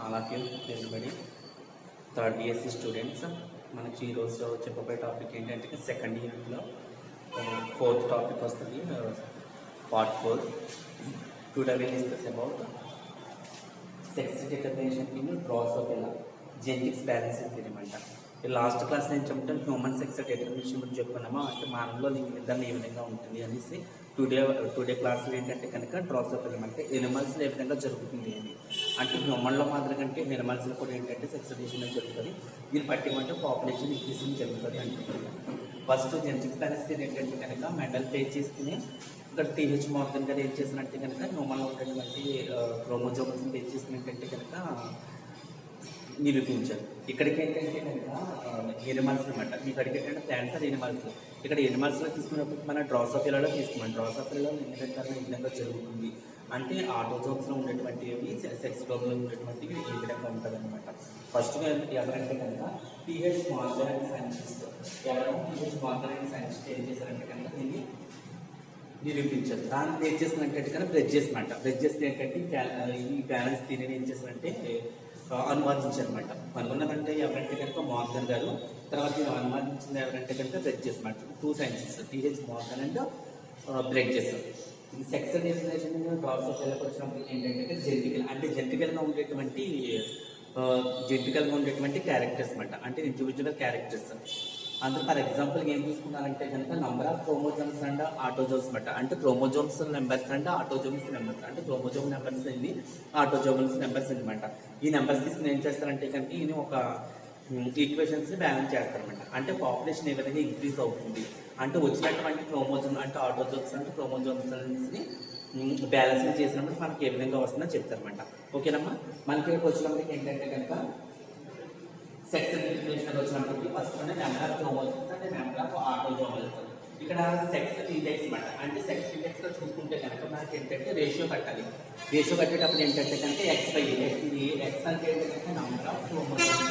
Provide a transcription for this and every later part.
All of you everybody third BSc students. మనకి ఈరోజు చెప్పబోయే టాపిక్ ఏంటంటే సెకండ్ యూనిట్లో ఫోర్త్ టాపిక్ వస్తుంది, part 4. Today will discuss about sex determination in drosophila genetics balance తెలియమంట. Last class నేను చెప్తాను హ్యూమన్ సెక్స్ డిటర్మినేషన్ గురించి చెప్పుకున్నామా, అంటే మానవులో లింగ నిర్ధారణ ఏ విధంగా ఉంటుంది అనేసి. టుడే క్లాస్లో ఏంటంటే కనుక డ్రోసోఫిలా అంటే ఎనిమల్స్లో ఏ విధంగా జరుగుతుంది అని, అంటే హ్యూమన్లో మాత్రం కంటే ఎనిమల్స్లో కూడా ఏంటంటే సెక్స్ డిటర్మినేషన్ జరుగుతుంది. దీన్ని బట్టి అంటే పాపులేషన్ ఇంక్రీజింగ్ జరుగుతుంది అంటే. ఫస్ట్ జెనెటిక్స్ బ్యాలెన్స్ ఏంటంటే కనుక మెండల్ పే చేసుకుని ఇక్కడ TH మోర్గన్ గారు ఏం చేసినట్టే కనుక హ్యూమన్లో ఉన్నటువంటి క్రోమోజోమ్స్ పే చేసినట్టంటే కనుక నిరూపించారు. ఇక్కడికి ఏంటంటే కనుక ఎనిమల్స్ అనమాట. మీకు అడిగి ఏంటంటే ప్లాంట్స్ ఆర్ ఎనిమల్స్. ఇక్కడ ఎనిమల్స్లో తీసుకున్నప్పుడు మన డ్రోసోఫిలాలో తీసుకున్నాం. డ్రోసోఫిలాలో లింగ ఈ విధంగా జరుగుతుంది అంటే ఆటోజోమ్స్లో ఉండేటువంటివి సెక్స్ డోమ్లో ఉండేటువంటివి ఈ విధంగా ఉంటుంది అనమాట. ఫస్ట్ ఎవరంటే కనుక TH మోర్గన్ అండ్ సైంటిస్ట్. ఎవరు TH మోర్గన్ అండ్ సైంటిస్ట్ ఏం చేశారంటే కనుక దీన్ని నిరూపించారు. దాన్ని ఏం చేసినట్టు కనుక బ్రెడ్జెస్ అనమాట. బ్రెడ్జెస్ ఏంటంటే ఈ బ్యాలెన్స్ థియరీని ఏం చేశారంటే అనువాదించారనమాట. కనుగొన్నదంటే ఎవరంటే కనుక మోర్గన్ గారు. తర్వాత దీన్ని అనువాదించింది ఎవరంటే కనుక బ్రెడ్జెస్ అనమాట. 2 సైంటిస్ట్ TH మోర్గన్ అండ్ బ్రెడ్జెస్. ఈ సెక్స్ డిటర్మినేషన్ డ్రోసోఫిలాకి వచ్చినప్పుడు ఏంటంటే జెనెటికల్గా ఉండేటువంటి క్యారెక్టర్స్ అనమాట. అంటే ఇండివిజువల్ క్యారెక్టర్స్. అందులో ఫర్ ఎగ్జాంపుల్ ఏం తీసుకున్నారంటే కనుక number of chromosomes and autosomes అనమాట. అంటే chromosomes numbers and autosomes numbers. అంటే క్రోమోజోమ్ నెంబర్స్ ఏంది, ఆటోజోమ్స్ నెంబర్స్ అనమాట. ఈ నెంబర్స్ తీసుకుని ఏం చేస్తారంటే కనుక ఇది ఒక ఈక్వేషన్స్ని బ్యాలెన్స్ చేస్తారనమాట. అంటే పాపులేషన్ ఏ విధంగా ఇంక్రీజ్ అవుతుంది అంటే వచ్చినటువంటి క్రోమోజోమ్ అంటే ఆటోజోమ్స్ అంటే క్రోమోజోమ్స్ని బ్యాలెన్స్ చేసినప్పుడు మనకి ఏ విధంగా వస్తుందో చెప్తారనమాట. ఓకేనమ్మా. మనకి వచ్చినప్పటికి ఏంటంటే కనుక సెక్స్ డిటర్మినేషన్ వచ్చినప్పటికీ ఫస్ట్ నెంబర్ ఆఫ్ క్రోమోజోమ్స్ అంటే నెంబర్ ఆఫ్ ఆటోజోమ్స్. ఇక్కడ సెక్స్ ఇండెక్స్ అనమాట. అంటే సెక్స్ ఇండెక్స్లో చూసుకుంటే కనుక మనకి ఏంటంటే రేషియో కట్టాలి. రేషియో కట్టేటప్పుడు ఏంటంటే కనుక X/Y. X అంటే ఏంటంటే నెంబర్ ఆఫ్ క్రోమోజోమ్స్,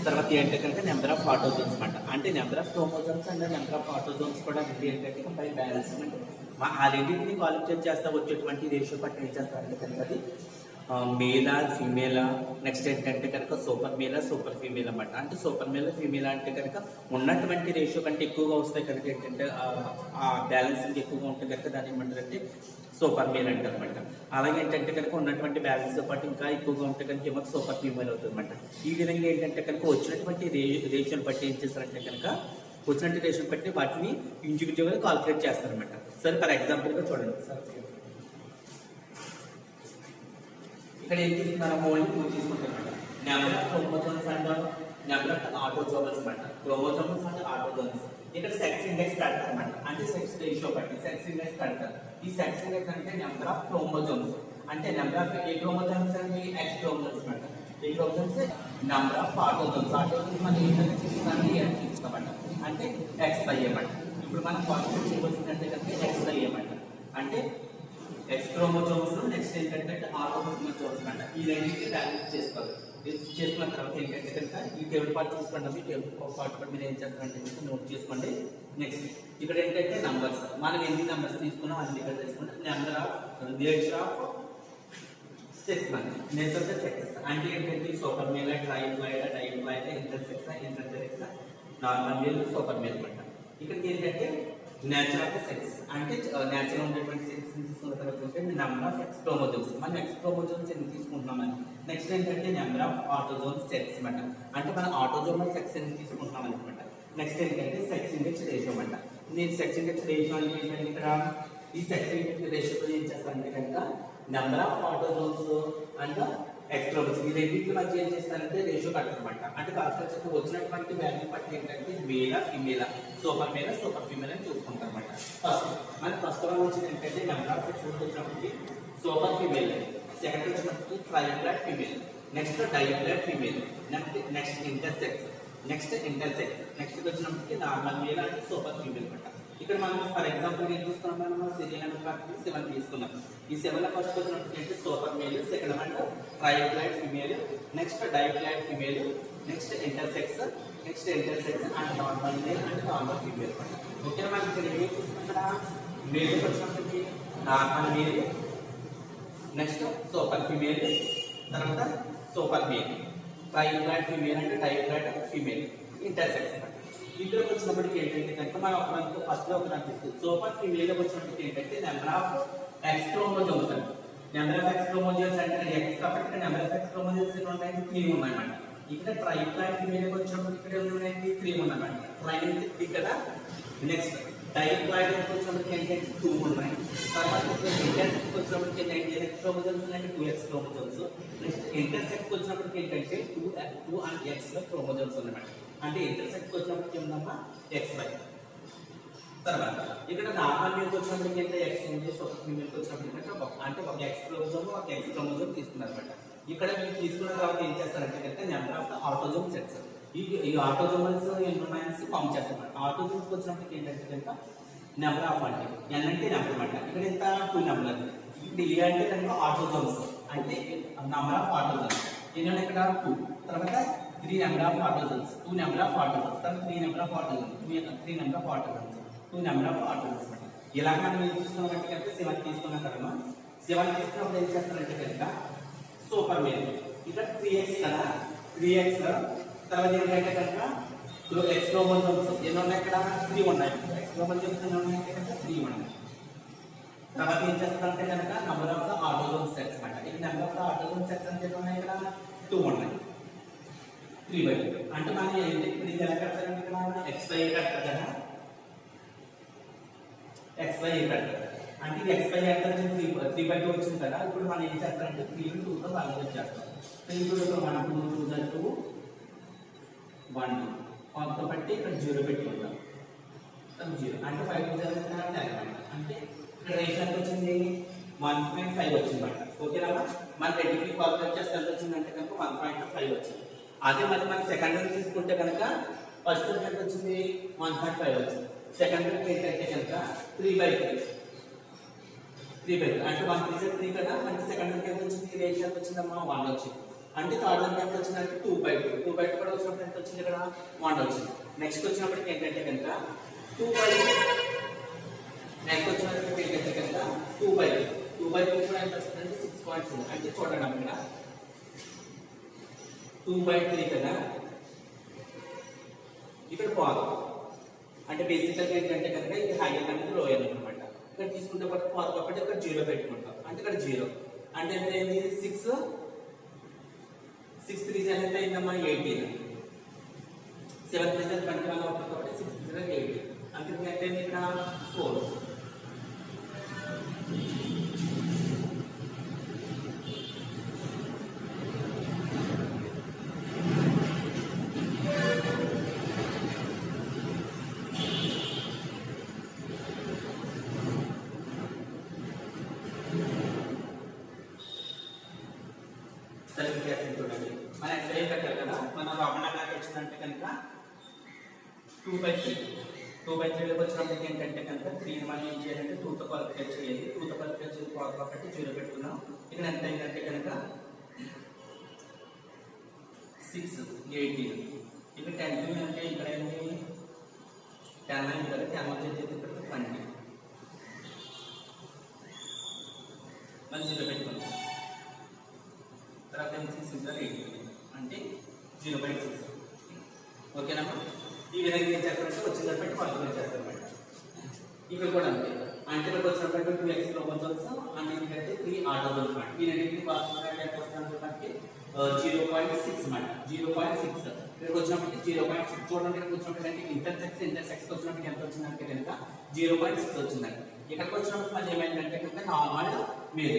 తర్వాత ఏంటంటే కనుక నెంబర్ ఆఫ్ ఆటోజోమ్స్ అనమాట. అంటే number of chromosomes and number of autosomes కూడా ఏంటంటే బై బ్యాలెన్స్ అంటే ఆ రెండింటిని క్వాలిఫై చేస్తా వచ్చేటువంటి రేషియో పట్టి ఏం చేస్తారంటే కనుక అది మేలా ఫీమేలా, నెక్స్ట్ ఏంటంటే కనుక సూపర్ మేలా సూపర్ ఫీమేల్ అనమాట. అంటే సూపర్ మేలా ఫీమేలా అంటే కనుక ఉన్నటువంటి రేషియో కంటే ఎక్కువగా వస్తాయి కనుక ఏంటంటే ఆ బ్యాలెన్సింగ్ ఎక్కువగా ఉంటే కనుక దాన్ని ఏమంటారంటే సూపర్ మేల్ అంటారు అనమాట. అలాగే ఏంటంటే కనుక ఉన్నటువంటి బ్యాలెన్స్తో పాటు ఇంకా ఎక్కువగా ఉంటే కనుక ఏమో సూపర్ ఫీమేల్ అవుతుంది అనమాట. ఈ విధంగా ఏంటంటే కనుక వచ్చినటువంటి రేషియోని బట్టి ఏం చేస్తారంటే కనుక వచ్చినటువంటి రేషియోని బట్టి వాటిని ఇండివిజువల్గా కాల్కులేట్ చేస్తారనమాట. సరే ఫర్ ఎగ్జాంపుల్గా చూడండి సార్, ఇక్కడ ఏం తీసుకున్నారో ఓన్లీ 2 తీసుకుంటారన్నమాట. Number of chromosomes and number of autosomes అనమాట. Chromosomes and autosomes. ఇక్కడ సెక్స్ ఇండెక్స్ పెడతారు అనమాట. అంటే సెక్స్ రేషియో బట్టి సెక్స్ ఇండెక్స్ పెడతారు. ఈ సెక్స్ ఇండెక్స్ అంటే నెంబర్ ఆఫ్ క్రోమోజోమ్స్ అంటే number of A chromosomes and X chromosomes అనమాట. ఈ chromosomes number of autosomes. Autosomes మనం ఏంటంటే తీసుకున్నాం అంటే X/Y అనమాట. ఇప్పుడు మనం కాన్సెప్ట్ చేయవలసిందంటే కనుక X/Y అనమాట. అంటే X క్రోమోజోమ్స్ నెక్స్ట్ ఏంటంటే ఆటోజోమ్స్ అనమాట. ఈ రెండింటిని బ్యాలెన్స్ చేసుకోవాలి. చేసుకున్న తర్వాత ఏంటంటే కనుక ఈ టేబుల్ పార్ట్ చూసుకోండి. ఈ టేబుల్ పార్ట్ కూడా మీరు ఏం చేస్తారంటే నోట్ చేసుకోండి. నెక్స్ట్ ఇక్కడ ఏంటంటే నంబర్స్ మనం ఎన్ని నెంబర్స్ తీసుకున్నాం అన్ని ఇక్కడ తీసుకుంటే number of nature of sex nature of sex అంటే ఏంటంటే super male, triploid, diploid, intersex, normal male, super male అనమాట. ఇక్కడికి ఏంటంటే నేచర్ ఆఫ్ సెక్స్ అంటే నేచర్ ఉండేటువంటి సెక్స్ తీసుకున్న తర్వాత నెంబర్ ఆఫ్ X క్రోమోజోమ్స్. మనం X క్రోమోజోమ్స్ ఎన్ని తీసుకుంటున్నామని. నెక్స్ట్ ఏంటంటే నెంబర్ ఆఫ్ ఆటోజోమ్స్ సెక్స్ అనమాట. అంటే మనం ఆటోజోమల్ సెక్స్ ఎన్ని తీసుకుంటున్నాం అనమాట. నెక్స్ట్ ఏంటంటే సెక్స్ ఇండెక్స్ రేషియో అనమాట. నేను సెక్స్ ఇండెక్స్ రేషియో అంటే ఏంటంటే ఇక్కడ ఈ సెక్స్ ఇండెక్స్ రేషియో ఏం చేస్తారంటే కనుక number of autosomes and X chromosomes ఈ రెండింటి మధ్య ఏం చేస్తారంటే రేషియో కట్టనమాట. అంటే కాకపోతే వచ్చినటువంటి వాల్యూ బట్టి ఏంటంటే మేలా ఫీమేలా, సూపర్ మేలా సూపర్ ఫీమేల్ అని చూసుకుంటారు అనమాట. ఫస్ట్ వన్ వచ్చింది ఏంటంటే నెంబర్ ఆఫ్ సెక్స్ వచ్చినప్పటికి సూపర్ ఫీమేల్, సెకండ్ వచ్చినప్పటికి triploid female, next diploid female, next intersex, next వచ్చినప్పటికి నార్మల్ మేల్ అంటే సూపర్ ఫీమేల్ అనమాట. ఇక్కడ మనం ఫర్ ఎగ్జాంపుల్ ఏం చూస్తున్నాం, మనం సీరియల్ నెంబర్ ప్రకారం 7 తీసుకున్నాం. ఈ 7లో ఫస్ట్ వచ్చినప్పటికి అంటే సూపర్ మేల్, సెకండ్ అంటే triploid female, next diploid female, next intersex and normal male and normal female అనమాట. ఓకే, మనం ఇక్కడ ఏం చూసుకుంటారా మేల్ వచ్చినప్పటికి normal male, next super female, తర్వాత సూపర్ మేల్, ట్రైప్లాయిడ్ ఫీమేల్ అంటే ట్రైప్లాయిడ్ ఫీమేల్, ఇంటర్సెక్స్ అనమాట. ఇక్కడికి వచ్చినప్పటికి ఏంటంటే కనుక మనకు ఫస్ట్ లో ఒక అనిపిస్తుంది. సూపర్ ఫీమేల్ వచ్చినప్పటికి ఏంటంటే నెంబర్ ఆఫ్ ఎక్స్ క్రోమోజోమ్స్ అండి. నెంబర్ ఆఫ్ ఎక్స్ క్రోమోజోమ్స్ అంటే ఎక్స్ కాబట్టి నెంబర్ ఆఫ్ ఎక్స్ క్రోమోజోమ్స్ ఎన్ని ఉన్నాయి? 3 ఉన్నాయన్నమాట. ఇక్కడ ట్రైప్లాయిడ్ ఫీమేల్ వచ్చినప్పుడు ఇక్కడ ఉన్నాయి 3 ఉన్నాయన్నమాట. ట్రైన్ ఇక్కడ నెక్స్ట్ డైప్లాయిడ్ వచ్చినప్పటికి ఏంటంటే 2 ఉన్నాయి. తర్వాత ఇంటర్సెక్స్ వచ్చినప్పటికి ఏంటంటే ఎక్స్ క్రోమోజోమ్స్ ఉన్నాయి 2 ఎక్స్ క్రోమోజోమ్స్. నెక్స్ట్ ఇంటర్సెక్స్ వచ్చినప్పటికి ఏంటంటే 2 అండ్ ఎక్స్ క్రోమోజోమ్స్ ఉన్నాయన్నమాట. అంటే ఇంటర్సెక్స్ వచ్చినప్పటికి ఏంటమ్మా XY. తర్వాత ఇక్కడ నార్మల్ మేల్ వచ్చినప్పటికి ఏంటంటే X ఉంది, సూపర్ ఫీమేల్ వచ్చినప్పటికి అంటే ఒక X క్రోమోజోమ్ ఒక X క్రోమోజోమ్ తీసుకున్నారు అనమాట. ఇక్కడ మీరు తీసుకున్న తర్వాత ఏం చేస్తారంటే కనుక నెంబర్ ఆఫ్ ఆటోజోమ్ సెట్స్ ఈ ఆటోజోమల్స్ ఎంబ్రియాన్స్ ఫామ్ చేస్తారు. ఆటోజోమ్స్ వచ్చినప్పటికి ఏంటంటే కనుక నెంబర్ ఆఫ్ అంటే N అంటే నెంబర్ అనమాట. ఇక్కడ ఎంత 2 నెంబర్ అండి. ఇక్కడ ఏ అంటే కనుక ఆటోజోమ్స్ అంటే నెంబర్ ఆఫ్ ఆటోజోమ్స్ ఏంటంటే ఇక్కడ 2. తర్వాత 3 number of autosomes, 2 number of autosomes, తర్వాత 3 number of autosomes, 3 number of autosomes, 2 number of autosomes అనమాట. ఇలా మనం ఏం చూసుకున్నట్టు కనుక 7 తీసుకున్నాం కదా. 7 తీసుకున్నప్పుడు ఏం చేస్తారంటే కనుక సూపర్ మేల్ ఇక్కడ 3x కదా, 3x తర్వాత ఏంటంటే కనుక ఎక్స్ క్రోమోజోమ్స్ ఎన్ని ఉన్నాయి? ఇక్కడ 3 ఉన్నాయి. ఎక్స్ క్రోమోజోమ్స్ ఎన్ని ఉన్నాయి? కనుక 3 ఉన్నాయి. తర్వాత ఏం చేస్తారంటే కనుక number of the autosome sets అనమాట. ఇక్కడ number of the autosome sets అంటే ఎన్ని ఉన్నాయి? ఇక్కడ 2 ఉన్నాయి. 3/2 అంటే మనం ఏంటి ఇప్పుడు ఇది ఎలా కట్టాలంటే ఇక్కడ XY కట్టాలి కదా, XY కట్టాలి అంటే ఇది XY అంటే 3/2 వచ్చింది కదా. ఇప్పుడు మనం ఏం చేస్తామంటే 3 ని 2 తో భాగించేస్తాం. చేస్తాం 3 ని 2 తో 1 2 2 1 2 బట్టి ఇక్కడ 0 పెట్టి ఉంటాం. 0 అంటే 5 2 అంటే ఇక్కడ రేషియో ఎంత వచ్చింది? 1.5 వచ్చింది అన్నమాట. ఓకేనా? మన రెడ్డికి కాల్కులేట్ చేస్తే ఎంత వచ్చిందంటే కనుక 1.5 వచ్చింది. అదే మరి మన సెకండ్ తీసుకుంటే కనుక ఫస్ట్ ఎంత వచ్చింది? 1.5 వచ్చింది. సెకండ్ ఏంటంటే కనుక 3/3 అంటే 1 3 3 కదా. అంటే సెకండ్ ఎంత వచ్చింది? రేషియో ఎంత వచ్చిందమ్మా? 1 వచ్చింది. అంటే థర్డ్ ఎంత వచ్చిందంటే 2/2 కూడా వచ్చినప్పుడు ఎంత వచ్చింది? ఇక్కడ 1 వచ్చింది. నెక్స్ట్ వచ్చినప్పటికి ఏంటంటే కనుక 2/2 నెక్స్ట్ వచ్చినప్పటికి ఏంటంటే కనుక 2/2 కూడా ఎంత వచ్చిందంటే 6.7. అంటే చూడండి అక్కడ 2/3 కదా. ఇక్కడ పాలు అంటే బేసికల్గా ఏంటంటే కనుక ఇది హైయర్ అనేది లోయర్ అనమాట. ఇక్కడ తీసుకుంటే పాలు కాబట్టి ఇక్కడ 0 పెట్టుకుంటాం. అంటే ఇక్కడ 0 అంటే ఎంత అయింది? 6 3 ఎంత అయిందమ్మా? 18. 7 3 21 అవుతుంది కాబట్టి 6 3 18. అంటే ఎంత అయింది? ఇక్కడ 4. మన XY కట్టారు కదా. మన రామణ వచ్చిందంటే కనుక 2/3 వచ్చినప్పటికి ఏంటంటే కనుక 3 మనం ఏం చేయాలంటే 2 తో కాల్కులేట్ చేయాలి. 2 తో కాల్కులేట్ చేసి కాబట్టి 0 పెట్టుకున్నాం. ఇక్కడ ఎంత అయిందంటే కనుక 6 18. ఇక్కడ 10 అంటే ఇక్కడ ఏంటి? 10 అయింది కదా. 10 వచ్చేది ఇక్కడ 20 మనం 0 పెట్టుకున్నాం. తర్వాత 6 అంటే 0/6. ఓకేనమ్మా? ఈ విధంగా ఏం చేస్తారంటే వచ్చిందని బట్టి కాల్కులేట్ చేస్తారన్నమాట. ఇక్కడ కూడా అంతే. అంటే ఇక్కడికి వచ్చినప్పటికీ 2x క్రోమోజోమ్స్ అంటే ఏంటంటే 3 ఆటోజోమ్స్ అనమాట. ఈ రెండింటిని కాల్కులేట్ ఎంత వస్తుందంటే 0.6 అన్నమాట. 0.6 ఇక్కడికి వచ్చినప్పటికి 0.6 చూడండి. ఇక్కడికి వచ్చినప్పటికంటే ఇంటర్సెక్స్ వచ్చినప్పటికి ఎంత వచ్చిందంటే కనుక 0.6 వచ్చిందండి. ఇక్కడికి వచ్చినప్పుడు మళ్ళీ ఏమైందంటే కనుక నార్మల్ మేల్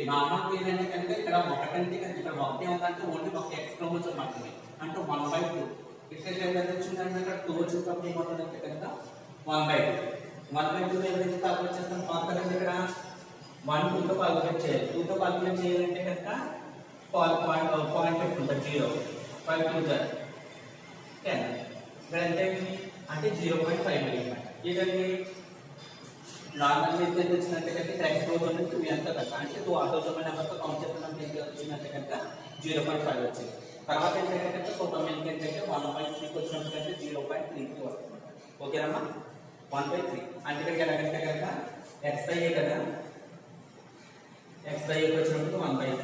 అంటే కనుక ఇక్కడ 1 అంటే కనుక ఇక్కడ 1 ఏముందంటే ఓన్లీ ఒక ఎక్స్ క్రోమోజోమ్ మాత్రమే. అంటే 1/2. ఇక్కడ ఎంత వచ్చిందంటే ఇక్కడ 2 వచ్చిన కాబట్టి ఏమవుతుందంటే కనుక 1/2. 1/2 ఏదైతే కాల్కులేట్ చేస్తాం కాకపోతే ఇక్కడ 1 2 తో కాల్కులేట్ చేయాలి. 2 తో కాల్కులేట్ చేయాలంటే కనుక పాయింట్ పెట్టుకుంటాం. 0 5 2 10. ఇక్కడ ఎంత అంటే 0.5 అన్నమాట. ఇదండి నార్మల్ ఎంత వచ్చిందంటే కనుక ఎక్స్ క్రోమోజోమ్ 2 ఎంత కదా. అంటే 2 ఆటోజోమ్ నెంబర్తో కౌంట్ చేస్తున్నప్పుడు ఎంత వచ్చిందంటే కనుక 0.5 వచ్చింది. తర్వాత ఏంటంటే కనుక సూపర్ మేల్ ఏంటంటే 1/3 వచ్చినప్పుడు 0.33 వస్తుంది. ఓకేనమ్మా? 1/3 అంటే ఇక్కడ ఎలాగంటే కనుక XY కదా. XY వచ్చినప్పుడు 1/3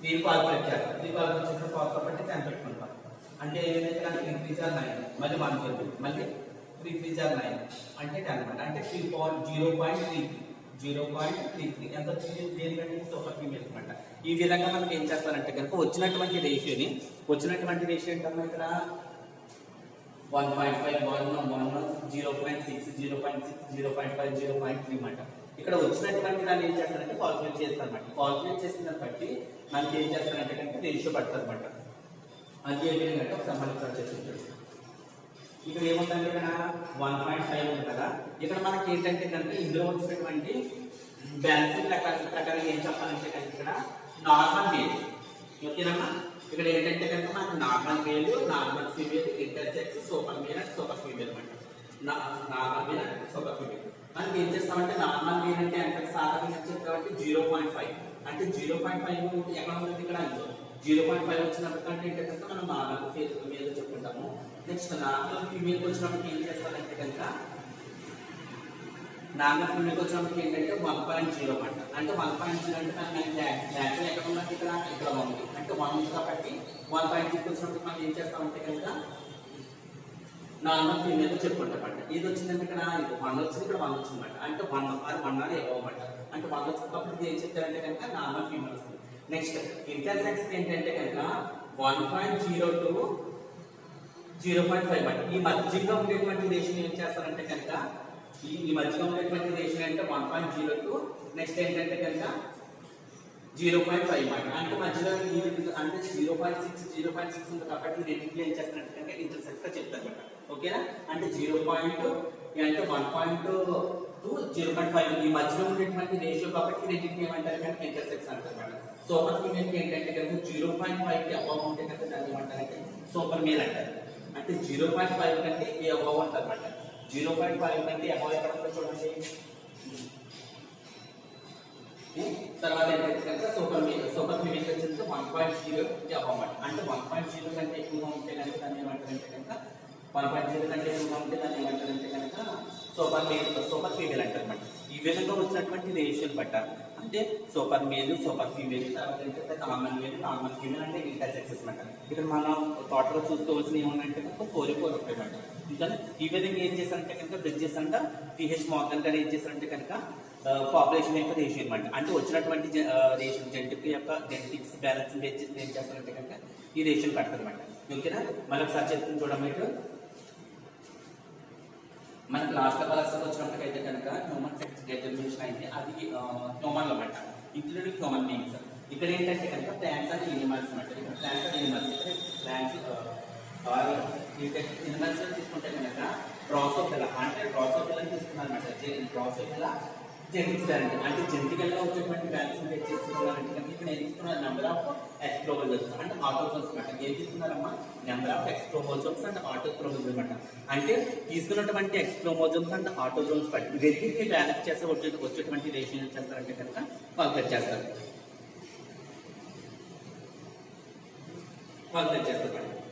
3 కాల్కులేట్ చేస్తాం. 3 కాల్కులేట్ చేసిన పవర్ కాబట్టి 10 పెట్టుకుంటాం. అంటే ఏదైతే 3 3 జార్ 9 మళ్ళీ 1 చేద్దాం. మళ్ళీ 3 3 జార్ 9 అంటే 10 అన్నమాట. అంటే 0.33 ఎంత వచ్చింది దేనికంటే సూపర్ ఫీమేల్ అన్నమాట. ఈ విధంగా మనం ఏం చేస్తారంటే కనుక వచ్చినటువంటి రేషియో ఏంటమ్మా ఇక్కడ 1.5 1 0.6 0.5 0.3 అన్నమాట. ఇక్కడ వచ్చినటువంటి దాన్ని ఏం చేస్తారంటే కాల్కులేట్ చేస్తారన్నమాట. కాల్కులేట్ చేసిన దాన్ని బట్టి మనకి ఏం చేస్తారంటే కనుక రేషియో పడతారన్నమాట. అది ఏ విధంగా అంటే ఒకసారి మళ్ళీ చేసి ఇక్కడ ఏముందంటే ఇక్కడ 1.5 ఉంది కదా. ఇక్కడ మనకి ఏంటంటే కనుక ఇందులో వచ్చినటువంటి బ్యాలెన్స్ ప్రకారం ఏం చెప్పాలంటే కనుక ఇక్కడ నార్మల్ మేల్ ఓకేనమ్మా. ఇక్కడ ఏంటంటే కనుక మనకు normal male normal female intersex super male and super female అనమాట. Normal male and super female మనకి ఏం చేస్తామంటే నార్మల్ మేల్ అంటే ఎంత సాధారణంగా చెప్పి కాబట్టి 0.5 అంటే 0.5 ఎక్కడ ఉంటుంది ఇక్కడ 0.5 వచ్చినప్పుడు అంటే ఏంటంటే మనం నార్మల్ మేల్ చెప్పుకుంటాము. నెక్స్ట్ నార్మల్ ఫీమేల్ వచ్చినప్పుడు ఏం చేస్తారంటే కనుక నార్మల్ ఫీమేల్ వచ్చినప్పుడు ఏంటంటే 1.0 అంట. అంటే 1.0 అంటే న్యాచురల్ ఎక్కడ ఉన్నది ఇక్కడ ఉంది అంటే 1 ఉంది కాబట్టి 1.0 వచ్చినప్పుడు మనం ఏం చేస్తామంటే కనుక నార్మల్ ఫీమేల్ చెప్పుకుంటామంట. ఇది వచ్చిందంటే ఇక్కడ 1 వచ్చింది ఇక్కడ 1 వచ్చిందన్నమాట. అంటే 1 అది ఇవ్వమాట. అంటే 1 వచ్చినప్పుడు ఏం చెప్తారంటే కనుక నార్మల్ ఫీమేల్ వస్తుంది. నెక్స్ట్ ఇంటర్సెక్స్ ఏంటంటే కనుక 1.0 to 0.5 అంటే ఈ మధ్యలో ఉండేటువంటి రేషియో ఏం చేస్తారంటే కనుక ఈ మధ్యలో ఉండేటువంటి రేషియో అంటే 1.0 to నెక్స్ట్ ఏంటంటే కనుక 0.5 మాట. అంటే మధ్యలో అంటే 0.6 ఉంది కాబట్టి రెండింటిలో ఏం చేస్తారంటే కనుక ఇంటర్సెక్స్ గా చెప్తారు అనమాట. ఓకేనా. అంటే 0.2 అంటే 1.2 to 0.5 ఈ మధ్యలో ఉండేటువంటి రేషియో కాబట్టి రెండింటిని ఏమంటారు కనుక ఇంటర్సెక్స్ అంటారు అనమాట. సూపర్ ఫీమేల్ కి ఏంటంటే కనుక 0.5 కి అబవ్ ఉంటే కనుక దాన్ని ఏమంటారంటే సూపర్ మేల్ అంటారు. అంటే 0.5 కంటే ఈ అబవ్ అంటారు అనమాట. 0.5 కంటే అబవ్ ఎక్కడ ఉందో చూడండి. తర్వాత ఏంటంటే కనుక సూపర్ ఫీమేల్ వచ్చేసి 1.0 కి అబవ్ అంటే 1.0 కంటే ఎక్కువగా ఉంటే కనుక దాన్ని ఏమంటారంటే కనుక 1.0 కంటే ఎక్కువగా ఉంటే దాన్ని ఏమంటారంటే కనుక సూపర్ ఫీమేల్ అంటారు అనమాట. ఈ విధంగా వచ్చినటువంటి రేషియోని బట్ట అంటే సూపర్ మేల్ సూపర్ ఫీమేల్ తర్వాత ఏంటంటే నార్మల్ మేల్ నార్మల్ ఫీమేల్ అంటే ఇంటర్సెక్సెస్ అనమాట. ఇక్కడ మనం టోటల్ గా చూసుకోవాల్సిన ఏమన్నంటే కనుక 4 ఉంటాయన్నమాట. ఇంకా ఈ విధంగా ఏం చేశారంటే కనుక బ్రిడ్జెస్ అంట టిహెచ్ మార్గన్ గారు ఏం చేశారంటే కనుక పాపులేషన్ యొక్క రేషియో అనమాట. అంటే వచ్చినటువంటి రేషియో జెనెటిక్స్ బ్యాలెన్స్ ఏం చేస్తారంటే కనుక ఈ రేషియో పెడతారు అనమాట. ఓకేనా. మళ్ళీ ఒకసారి చెప్తుంది చూడమ్మా. ఇటు మనకి లాస్ట్ క్లాస్ వచ్చినప్పటికైతే కనుక హ్యూమన్ సెక్స్ డిటర్మినేషన్ అయితే అది హ్యూమన్ లో పట్ట ఇంక్లూడింగ్ హ్యూమన్ బీయింగ్స్. ఇక్కడ ఏంటంటే కనుక ప్లాంట్స్ అండ్ ఎనిమల్స్ అనమాట. ఇక్కడ ప్లాంట్స్ అండ్ ఎనిమల్స్ ఇక్కడ ప్లాంట్స్ ఎనిమల్స్ తీసుకుంటే కనుక డ్రాసోఫిలా అంటే డ్రాసోఫిలా తీసుకున్నారు అనమాట. డ్రాసోఫిలా జెనెటికల్ అంటే జెనెటికల్ గా వచ్చేటువంటి వ్యాక్సిన్ చేసుకున్నారంటే కనుక ఇక్కడ ఏం తీసుకున్నారు నెంబర్ ఆఫ్ ఎక్స్ క్రోమోజోమ్స్ అంటే ఆటోజోమ్స్ అనమాట. ఏం తీసుకున్నారమ్మా number of X chromosomes and auto chromosomes అనమాట. అంటే తీసుకున్నటువంటి ఎక్స్ క్రోమోజోమ్స్ అండ్ ఆటోజోమ్స్ బట్టి రెండింటిని బ్యాలెన్స్ చేస్తే వచ్చేటువంటి రేషియో చేస్తారంటే కనుక కాల్కులేట్ చేస్తారు.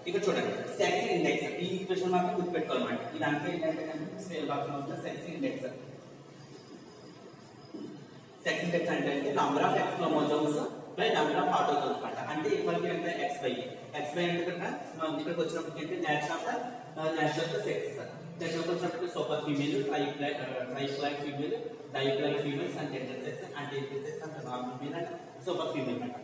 ఇక్కడ చూడండి సెక్స్ ఇండెక్స్ ఈ ఈక్వేషన్ మాత్రం గుర్తుపెట్టుకోవాలన్నమాట. ఇదంతా ఏంటంటే కనుక స్కేల్ భాగంలో సెక్స్ ఇండెక్స్. సెక్స్ ఇండెక్స్ అంటే number of X chromosomes by number of autosomes అనమాట. అంటే ఈక్వల్ కి అంటే XY అంటే కనుక ఇక్కడికి వచ్చినప్పటికి అంటే నేచురల్ సెక్స్ నేచురల్ వచ్చినప్పుడు సూపర్ ఫీమేల్ ట్రైప్లాయిడ్ ఫీమేల్ డైప్లాయిడ్ ఫీమేల్స్ అంటే ఇంటర్సెక్స్ అంటే ఇంటర్సెక్స్ అంటే నార్మల్ మేల్ అంటే సూపర్ ఫీమేల్ అంటే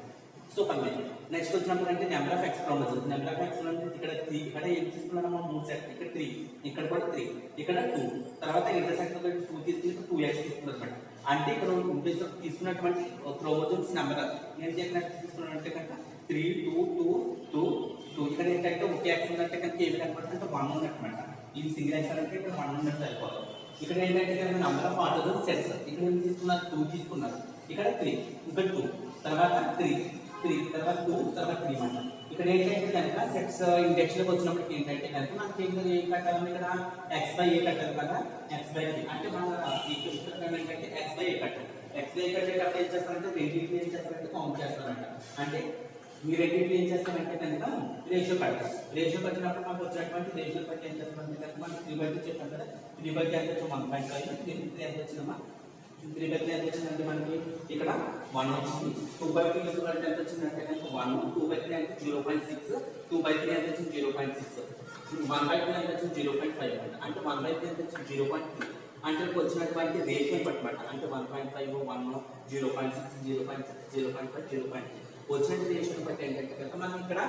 సూపర్ మేల్. నెక్స్ట్ వచ్చినప్పుడు అంటే number of X chromosomes number of X ఇక్కడ 3 ఇక్కడ ఏం తీసుకున్నామో 3 సెట్ ఇక్కడ 3 ఇక్కడ కూడా 3 ఇక్కడ 2 తర్వాత ఇంటర్సెక్స్ 2 తీసుకుంటే 2x తీసుకున్నారు అనమాట. అంటే ఇక్కడ తీసుకున్నటువంటి క్రోమోజోమ్స్ నెంబర్ నేను చెప్పినట్టు తీసుకున్నానంటే కనుక 3 2 2 2 2 ఇక్కడ ఏంటంటే ఒకే ఎక్స్ ఉన్నట్టే కనుక ఏమి కనపడుతుంది అంటే 1 ఉన్నట్టు అనమాట. ఇది సింగిల్ ఎక్స్ అంటే ఇక్కడ 1 ఉన్నట్టు సరిపోతుంది. ఇక్కడ ఏంటంటే కనుక నెంబర్ ఆఫ్ ఆటోజోమ్ సెట్స్ ఇక్కడ ఏం తీసుకున్నారు 2 తీసుకున్నారు ఇక్కడ 3 ఇక్కడ 2 తర్వాత 3 తర్వాత 2 తర్వాత 3 మాట. ఇక్కడ ఏంటంటే కనుక సెక్స్ ఇండెక్స్ లోకి వచ్చినప్పటికి ఏంటంటే కనుక మనకి ఏం కట్టాలి ఇక్కడ XY కట్టాలి కదా XY అంటే మన ఈక్వేషన్ ఏంటంటే XY కట్టాలి. XY కట్టేటప్పుడు ఏం చేస్తారంటే రెండింటిని ఏం చేస్తారంటే కౌంట్ చేస్తారంట. అంటే ఈ రెండింటిని ఏం చేస్తారంటే కనుక రేషియో కట్టాలి. రేషియో కట్టినప్పుడు మనకు వచ్చినటువంటి రేషియో బట్టి ఏం చేస్తారంటే కనుక మనం 3/2 చెప్పాం కదా 3/2 ఎంత 1.5 ఎంత వచ్చిందమ్మా 3/3 ఎంత వచ్చిందంటే మనకి ఇక్కడ 1 వచ్చింది. 2/3 ఎంత వచ్చిందంటే కనుక 1, 2/3 అంటే 0.6, 2/3 ఎంత వచ్చింది 0.6, 1/3 ఎంత వచ్చింది 0.5 అంటే 1/3 ఎంత వచ్చింది 0.3 అంటే ఇక్కడ వచ్చినటువంటి రేషియో పట్టమాట అంటే 1.5, 1, 0.6, 0.6, 0.5, 0.3 వచ్చినటువంటి రేషియో బట్టి ఏంటంటే కనుక మనం ఇక్కడ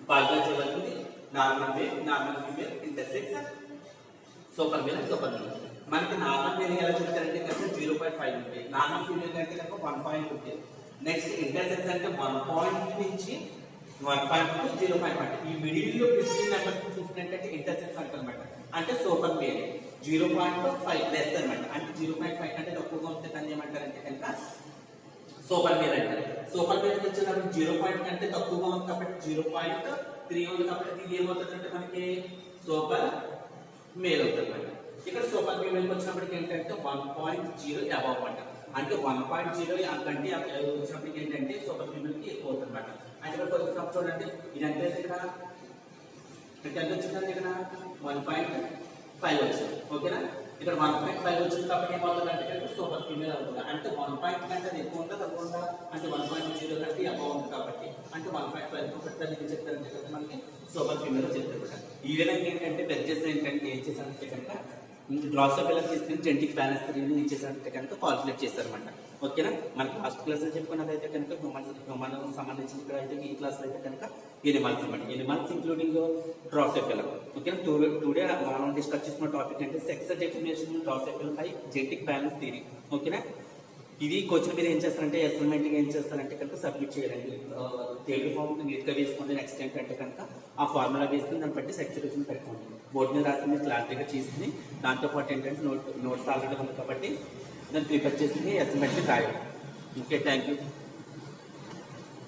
బాగా చేయవలసింది normal male, normal female, intersex, super male, super male. మనకి నార్మల్ మేల్ ఎలా చెప్తారంటే కనుక 0.5 ఉంటుంది, నార్మల్ ఫీమేల్ అంటే కనుక 1 ఉంటుంది. నెక్స్ట్ ఇంటర్సెక్స్ అంటే 1 నుంచి 1.2 0.5 ఈ మిడిల్ లో 15 నెంబర్స్ చూసినట్టయితే ఇంటర్సెక్స్ అంటారన్నమాట. అంటే సూపర్ మేల్ 0.5 లెస్ అనమాట. అంటే 0.5 కంటే తక్కువగా ఉంటే దాన్ని ఏమంటారంటే కనుక సూపర్ మేల్ అంటారు. సూపర్ మేల్ వచ్చినప్పుడు 0 కంటే తక్కువగా ఉంది కాబట్టి 0.3 ఉంది కాబట్టి ఇది ఏమవుతుందంటే మనకి సూపర్ మేల్ అవుతుంది అనమాట. ఇక్కడ సూపర్ ఫీమేల్ వచ్చినప్పటికి ఏంటంటే 1.0 అబౌవ్ అంటారు. అంటే 1.0 కంటే వచ్చినప్పటికి ఏంటంటే సూపర్ ఫీమేల్ కి ఎక్కువ అవుతుంది అనమాట. అంటే ఇక్కడ కొంచెం చూడండి ఇదంటే ఇక్కడ ఎంత వచ్చిందంటే ఇక్కడ 1.5 వచ్చింది. ఓకేనా, ఇక్కడ 1.5 వచ్చింది కాబట్టి ఏమవుతుంది అంటే ఇక్కడ సూపర్ ఫీమేల్ అవుతుంది. అంటే 1 కంటే ఎక్కువ ఉందా తక్కువ ఉందా అంటే 1.0 కంటే అబౌవ్ ఉంది కాబట్టి అంటే 1.5 ఒకటి చెప్తారంటే కదా మనకి సూపర్ ఫీమేల్ చెప్తారు. ఈ విధంగా ఏంటంటే పెద్ద ఏంటంటే ఏం చేశారంటే కనుక డ్రాసోఫిలా తీసుకుని జెనెటిక్ బ్యాలెన్స్ ని ఇచ్చేసారంటే కనుక కాల్కులేట్ చేస్తారన్నమాట. ఓకేనా, మనకి లాస్ట్ క్లాస్ లో చెప్పుకున్నదైతే కనుక హ్యూమన్ సంబంధించిన ఇక్కడ అయితే ఈ క్లాస్ అయితే కనుక ఎనిమల్స్ అనమాట. Animals including Drosophila. ఓకేనా, టుడే మనం డిస్కస్ చేసిన టాపిక్ అంటే sex definition Drosophila by genetic balance theory. ఓకేనా, ఇది క్వశ్చన్ మీరు ఏం చేస్తారంటే అసైన్మెంట్ ఏం చేస్తారంటే కనుక సబ్మిట్ చేయాలండి. టేబుల్ ఫామ్ నీట్గా వేసుకోండి. నెక్స్ట్ ఏంటంటే కనుక ఆ ఫార్ములా వేసుకుని దాన్ని బట్టి సెక్షన్ పెట్టుకోండి. బోర్డు మీద రాసింది క్లారిటీగా చేసుకుని దాంతోపాటు ఏంటంటే నోట్స్ ఆల్రెడీ ఉంది కాబట్టి దాన్ని ప్రిపేర్ చేసుకుని అసైన్మెంట్కి రాయాలి. Okay, thank you.